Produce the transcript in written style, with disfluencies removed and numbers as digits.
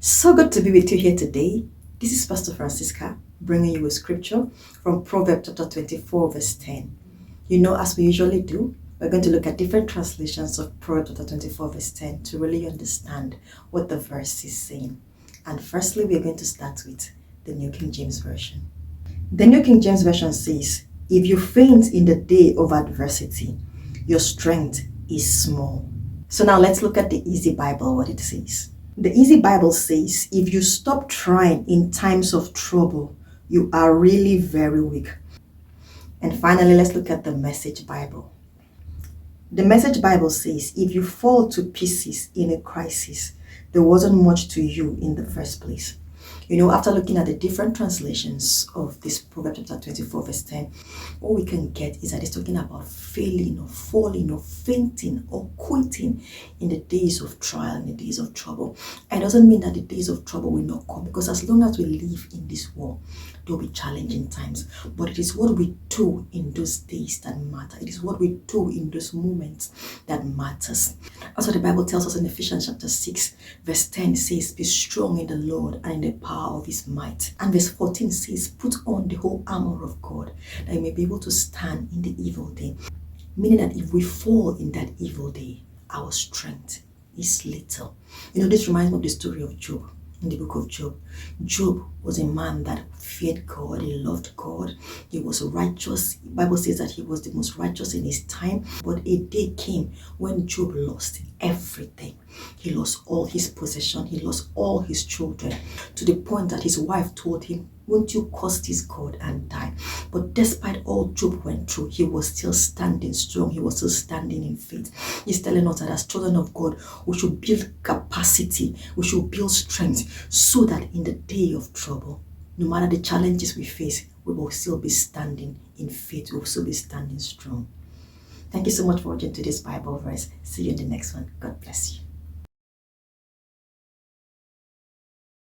So good to be with you here today. This is Pastor Francisca bringing you a scripture from Proverbs chapter 24 verse 10. As we usually do, we're going to look at different translations of Proverbs chapter 24 verse 10 to really understand what the verse is saying. And firstly, we're going to start with the New King James Version. The New King James Version says, "If you faint in the day of adversity, your strength is small." So now let's look at the Easy Bible, what it says. The Easy Bible says, "If you stop trying in times of trouble, you are really very weak." And finally, let's look at the Message Bible. The Message Bible says, "If you fall to pieces in a crisis, there wasn't much to you in the first place." After looking at the different translations of this Proverbs chapter 24 verse 10, what we can get is that it's talking about failing or falling or fainting or quitting in the days of trial, in the days of trouble. And it doesn't mean that the days of trouble will not come, because as long as we live in this world, there will be challenging times. But it is what we do in those days that matter. It is what we do in those moments that matters. That's what the Bible tells us in Ephesians chapter 6 verse 10 says, "Be strong in the Lord and in the power of his might." And verse 14 says, "Put on the whole armor of God, that you may be able to stand in the evil day." Meaning that if we fall in that evil day, our strength is little. This reminds me of the story of Job. In the book of Job, Job was a man that feared God, he loved God, he was righteous. The Bible says that he was the most righteous in his time. But a day came when Job lost everything. He lost all his possession, he lost all his children, to the point that his wife told him, "Won't you curse this God and die?" But despite all Job went through, he was still standing strong. He was still standing in faith. He's telling us that as children of God, we should build capacity, we should build strength, so that in the day of trouble, no matter the challenges we face, we will still be standing in faith. We will still be standing strong. Thank you so much for watching today's Bible verse. See you in the next one. God bless you.